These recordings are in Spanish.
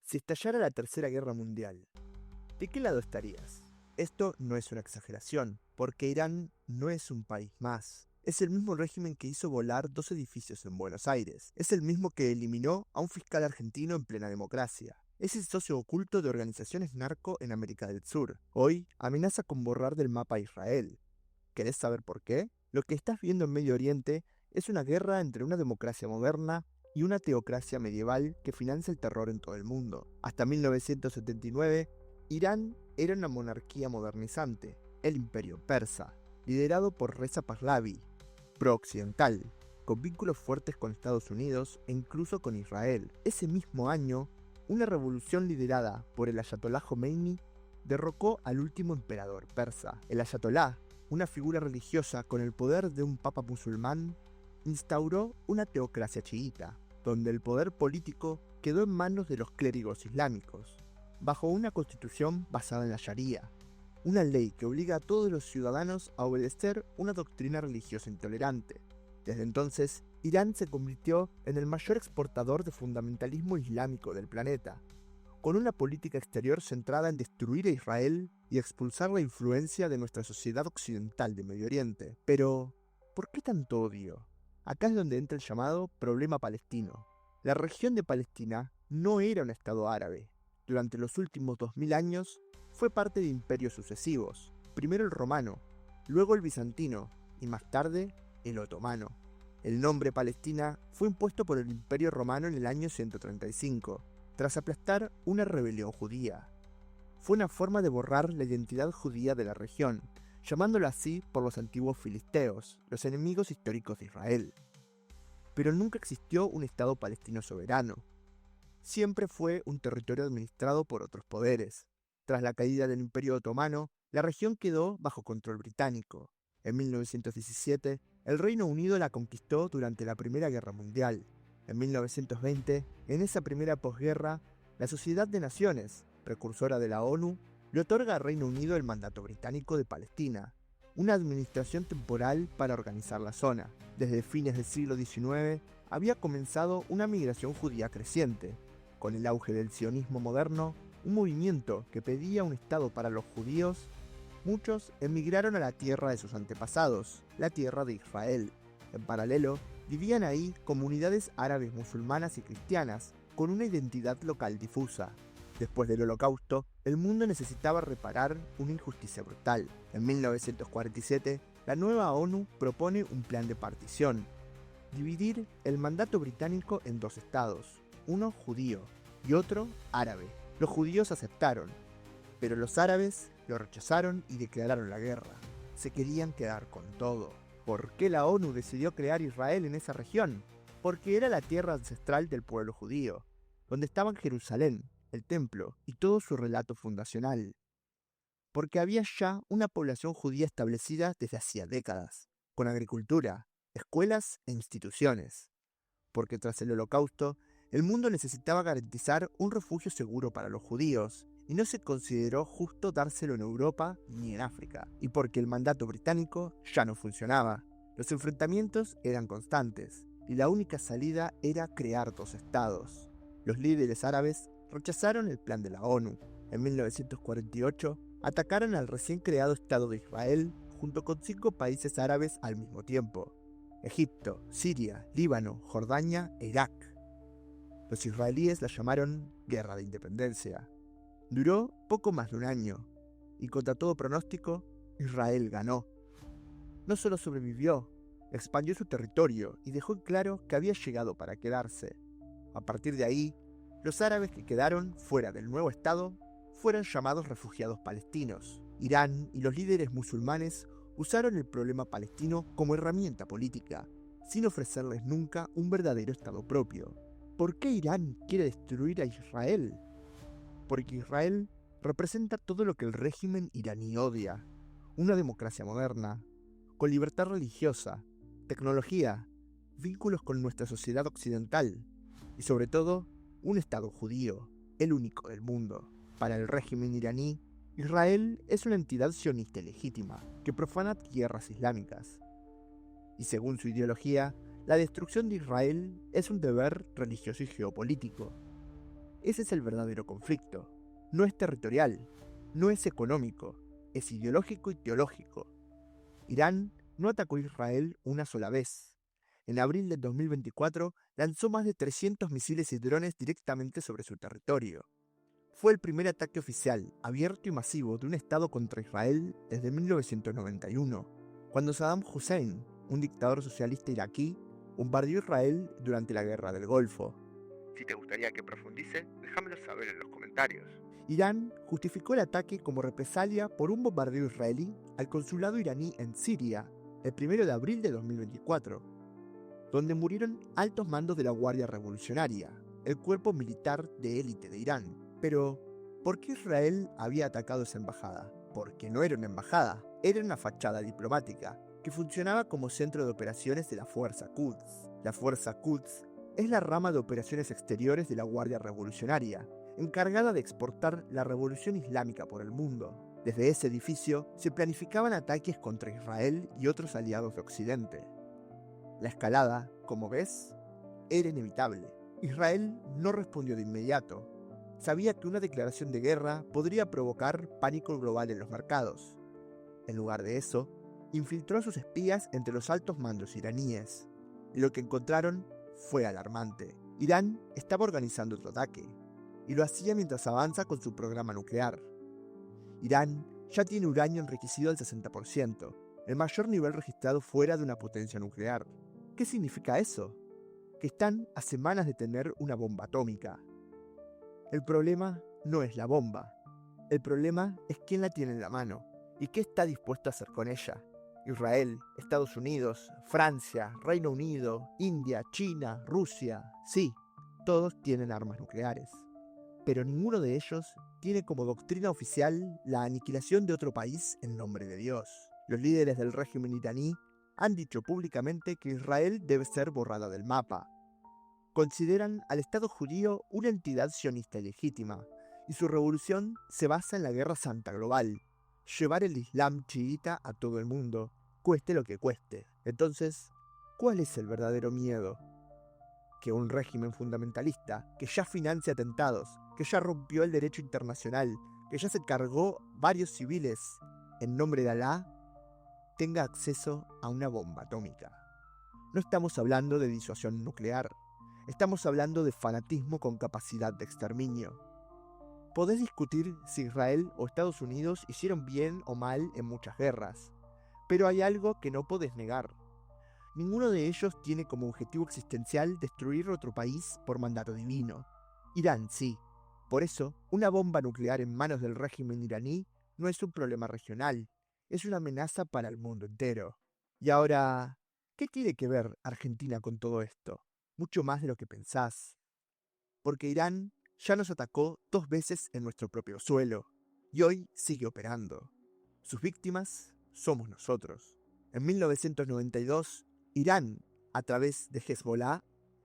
Si estallara la Tercera Guerra Mundial, ¿de qué lado estarías? Esto no es una exageración, porque Irán no es un país más. Es el mismo régimen que hizo volar 2 edificios en Buenos Aires. Es el mismo que eliminó a un fiscal argentino en plena democracia. Es el socio oculto de organizaciones narco en América del Sur. Hoy amenaza con borrar del mapa a Israel. ¿Querés saber por qué? Lo que estás viendo en Medio Oriente es una guerra entre una democracia moderna y una teocracia medieval que financia el terror en todo el mundo. Hasta 1979, Irán era una monarquía modernizante, el Imperio Persa, liderado por Reza Pahlavi, pro-occidental, con vínculos fuertes con Estados Unidos e incluso con Israel. Ese mismo año, una revolución liderada por el Ayatolá Jomeini derrocó al último emperador persa. El Ayatolá, una figura religiosa con el poder de un papa musulmán, instauró una teocracia chiita, donde el poder político quedó en manos de los clérigos islámicos, bajo una constitución basada en la Sharia, una ley que obliga a todos los ciudadanos a obedecer una doctrina religiosa intolerante. Desde entonces, Irán se convirtió en el mayor exportador de fundamentalismo islámico del planeta, con una política exterior centrada en destruir a Israel y expulsar la influencia de nuestra sociedad occidental de Medio Oriente. Pero, ¿por qué tanto odio? Acá es donde entra el llamado problema palestino. La región de Palestina no era un estado árabe. Durante los últimos 2000 años fue parte de imperios sucesivos, primero el romano, luego el bizantino y más tarde el otomano. El nombre Palestina fue impuesto por el Imperio Romano en el año 135, tras aplastar una rebelión judía. Fue una forma de borrar la identidad judía de la región, llamándolo así por los antiguos filisteos, los enemigos históricos de Israel. Pero nunca existió un Estado palestino soberano. Siempre fue un territorio administrado por otros poderes. Tras la caída del Imperio Otomano, la región quedó bajo control británico. En 1917, el Reino Unido la conquistó durante la Primera Guerra Mundial. En 1920, en esa primera posguerra, la Sociedad de Naciones, precursora de la ONU, le otorga al Reino Unido el mandato británico de Palestina, una administración temporal para organizar la zona. Desde fines del siglo XIX había comenzado una migración judía creciente. Con el auge del sionismo moderno, un movimiento que pedía un Estado para los judíos, muchos emigraron a la tierra de sus antepasados, la tierra de Israel. En paralelo, vivían ahí comunidades árabes musulmanas y cristianas, con una identidad local difusa. Después del Holocausto, el mundo necesitaba reparar una injusticia brutal. En 1947, la nueva ONU propone un plan de partición: dividir el mandato británico en 2 estados, uno judío y otro árabe. Los judíos aceptaron, pero los árabes lo rechazaron y declararon la guerra. Se querían quedar con todo. ¿Por qué la ONU decidió crear Israel en esa región? Porque era la tierra ancestral del pueblo judío, donde estaban Jerusalén, el templo y todo su relato fundacional. Porque había ya una población judía establecida desde hacía décadas, con agricultura, escuelas e instituciones. Porque tras el Holocausto, el mundo necesitaba garantizar un refugio seguro para los judíos, y no se consideró justo dárselo en Europa ni en África. Y porque el mandato británico ya no funcionaba. Los enfrentamientos eran constantes, y la única salida era crear 2 estados. Los líderes árabes rechazaron el plan de la ONU. En 1948, atacaron al recién creado Estado de Israel junto con 5 países árabes al mismo tiempo: Egipto, Siria, Líbano, Jordania e Irak. Los israelíes la llamaron Guerra de Independencia. Duró poco más de un año, y contra todo pronóstico, Israel ganó. No solo sobrevivió, expandió su territorio y dejó en claro que había llegado para quedarse. A partir de ahí, los árabes que quedaron fuera del nuevo Estado fueron llamados refugiados palestinos. Irán y los líderes musulmanes usaron el problema palestino como herramienta política, sin ofrecerles nunca un verdadero Estado propio. ¿Por qué Irán quiere destruir a Israel? Porque Israel representa todo lo que el régimen iraní odia: una democracia moderna, con libertad religiosa, tecnología, vínculos con nuestra sociedad occidental y sobre todo, un Estado judío, el único del mundo. Para el régimen iraní, Israel es una entidad sionista ilegítima que profana tierras islámicas. Y según su ideología, la destrucción de Israel es un deber religioso y geopolítico. Ese es el verdadero conflicto. No es territorial, no es económico, es ideológico y teológico. Irán no atacó a Israel una sola vez. En abril de 2024 lanzó más de 300 misiles y drones directamente sobre su territorio. Fue el primer ataque oficial, abierto y masivo de un Estado contra Israel desde 1991, cuando Saddam Hussein, un dictador socialista iraquí, bombardeó Israel durante la Guerra del Golfo. Si te gustaría que profundice, déjamelo saber en los comentarios. Irán justificó el ataque como represalia por un bombardeo israelí al consulado iraní en Siria, el 1 de abril de 2024, donde murieron altos mandos de la Guardia Revolucionaria, el cuerpo militar de élite de Irán. Pero, ¿por qué Israel había atacado esa embajada? Porque no era una embajada, era una fachada diplomática, que funcionaba como centro de operaciones de la Fuerza Quds. La Fuerza Quds es la rama de operaciones exteriores de la Guardia Revolucionaria, encargada de exportar la revolución islámica por el mundo. Desde ese edificio se planificaban ataques contra Israel y otros aliados de Occidente. La escalada, como ves, era inevitable. Israel no respondió de inmediato. Sabía que una declaración de guerra podría provocar pánico global en los mercados. En lugar de eso, infiltró a sus espías entre los altos mandos iraníes. Y lo que encontraron fue alarmante. Irán estaba organizando otro ataque, y lo hacía mientras avanza con su programa nuclear. Irán ya tiene uranio enriquecido al 60%, el mayor nivel registrado fuera de una potencia nuclear. ¿Qué significa eso? Que están a semanas de tener una bomba atómica. El problema no es la bomba. El problema es quién la tiene en la mano y qué está dispuesto a hacer con ella. Israel, Estados Unidos, Francia, Reino Unido, India, China, Rusia, sí, todos tienen armas nucleares. Pero ninguno de ellos tiene como doctrina oficial la aniquilación de otro país en nombre de Dios. Los líderes del régimen iraní han dicho públicamente que Israel debe ser borrada del mapa. Consideran al Estado judío una entidad sionista ilegítima, y su revolución se basa en la Guerra Santa global, llevar el Islam chiita a todo el mundo, cueste lo que cueste. Entonces, ¿cuál es el verdadero miedo? Que un régimen fundamentalista, que ya financia atentados, que ya rompió el derecho internacional, que ya se cargó varios civiles, en nombre de Alá, tenga acceso a una bomba atómica. No estamos hablando de disuasión nuclear, estamos hablando de fanatismo con capacidad de exterminio. Podés discutir si Israel o Estados Unidos hicieron bien o mal en muchas guerras, pero hay algo que no podés negar. Ninguno de ellos tiene como objetivo existencial destruir otro país por mandato divino. Irán sí. Por eso, una bomba nuclear en manos del régimen iraní no es un problema regional, es una amenaza para el mundo entero. Y ahora, ¿qué tiene que ver Argentina con todo esto? Mucho más de lo que pensás. Porque Irán ya nos atacó 2 veces en nuestro propio suelo, y hoy sigue operando. Sus víctimas somos nosotros. En 1992, Irán, a través de Hezbollah,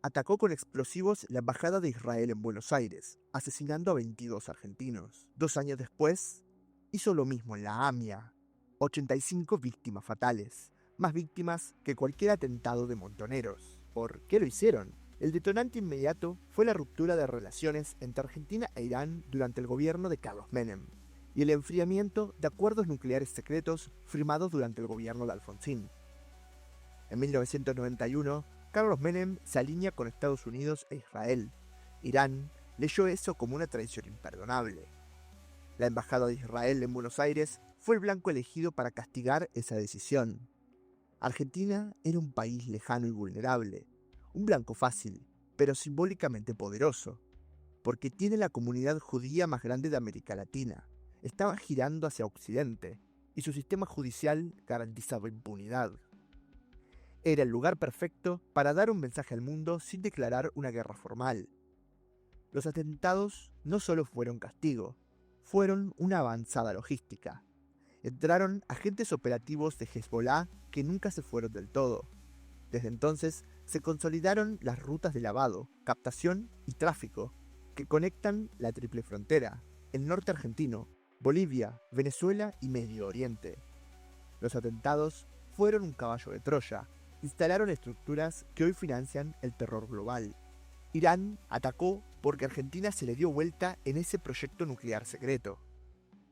atacó con explosivos la embajada de Israel en Buenos Aires, asesinando a 22 argentinos. 2 años después, hizo lo mismo en la AMIA, 85 víctimas fatales, más víctimas que cualquier atentado de montoneros. ¿Por qué lo hicieron? El detonante inmediato fue la ruptura de relaciones entre Argentina e Irán durante el gobierno de Carlos Menem y el enfriamiento de acuerdos nucleares secretos firmados durante el gobierno de Alfonsín. En 1991, Carlos Menem se alinea con Estados Unidos e Israel. Irán leyó eso como una traición imperdonable. La embajada de Israel en Buenos Aires fue el blanco elegido para castigar esa decisión. Argentina era un país lejano y vulnerable, un blanco fácil, pero simbólicamente poderoso, porque tiene la comunidad judía más grande de América Latina. Estaba girando hacia Occidente, y su sistema judicial garantizaba impunidad. Era el lugar perfecto para dar un mensaje al mundo sin declarar una guerra formal. Los atentados no solo fueron castigo, fueron una avanzada logística. Entraron agentes operativos de Hezbollah que nunca se fueron del todo. Desde entonces se consolidaron las rutas de lavado, captación y tráfico que conectan la triple frontera, el norte argentino, Bolivia, Venezuela y Medio Oriente. Los atentados fueron un caballo de Troya. Instalaron estructuras que hoy financian el terror global. Irán atacó porque Argentina se le dio vuelta en ese proyecto nuclear secreto,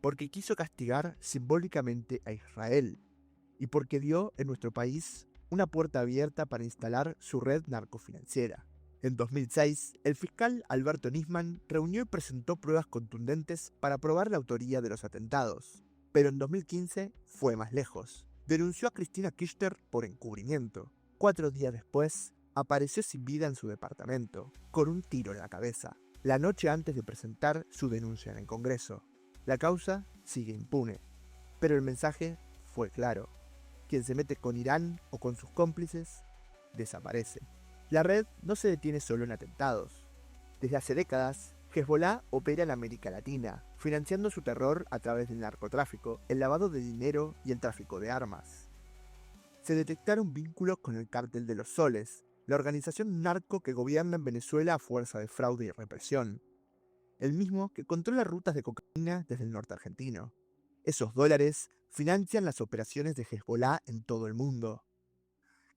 porque quiso castigar simbólicamente a Israel y porque dio en nuestro país una puerta abierta para instalar su red narcofinanciera. En 2006, el fiscal Alberto Nisman reunió y presentó pruebas contundentes para probar la autoría de los atentados. Pero en 2015 fue más lejos. Denunció a Cristina Kirchner por encubrimiento. 4 días después, apareció sin vida en su departamento, con un tiro en la cabeza, la noche antes de presentar su denuncia en el Congreso. La causa sigue impune, pero el mensaje fue claro. Quien se mete con Irán o con sus cómplices, desaparece. La red no se detiene solo en atentados. Desde hace décadas, Hezbollah opera en América Latina, financiando su terror a través del narcotráfico, el lavado de dinero y el tráfico de armas. Se detectaron vínculos con el Cártel de los Soles, la organización narco que gobierna en Venezuela a fuerza de fraude y represión, el mismo que controla rutas de cocaína desde el norte argentino. Esos dólares financian las operaciones de Hezbollah en todo el mundo.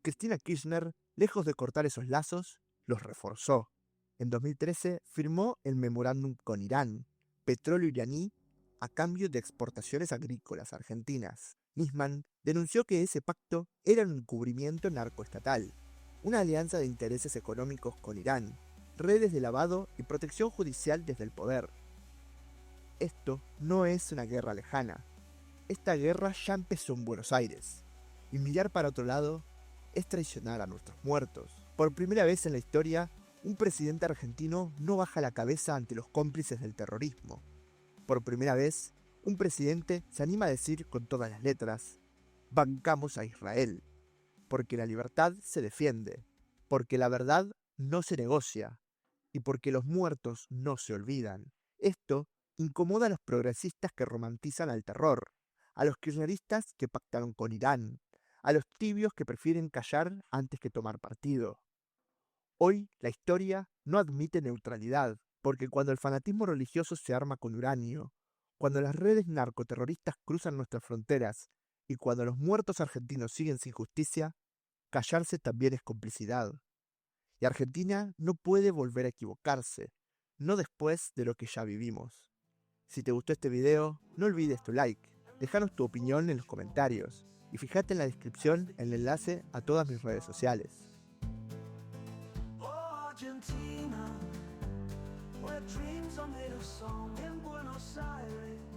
Cristina Kirchner, lejos de cortar esos lazos, los reforzó. En 2013 firmó el memorándum con Irán, petróleo iraní, a cambio de exportaciones agrícolas argentinas. Nisman denunció que ese pacto era un encubrimiento narcoestatal, una alianza de intereses económicos con Irán, redes de lavado y protección judicial desde el poder. Esto no es una guerra lejana. Esta guerra ya empezó en Buenos Aires, y mirar para otro lado es traicionar a nuestros muertos. Por primera vez en la historia, un presidente argentino no baja la cabeza ante los cómplices del terrorismo. Por primera vez, un presidente se anima a decir con todas las letras: bancamos a Israel, porque la libertad se defiende, porque la verdad no se negocia, y porque los muertos no se olvidan. Esto incomoda a los progresistas que romantizan al terror, a los kirchneristas que pactaron con Irán, a los tibios que prefieren callar antes que tomar partido. Hoy la historia no admite neutralidad, porque cuando el fanatismo religioso se arma con uranio, cuando las redes narcoterroristas cruzan nuestras fronteras y cuando los muertos argentinos siguen sin justicia, callarse también es complicidad. Y Argentina no puede volver a equivocarse, no después de lo que ya vivimos. Si te gustó este video, no olvides tu like, déjanos tu opinión en los comentarios y fíjate en la descripción el enlace a todas mis redes sociales. Argentina, where dreams are made of song in Buenos Aires.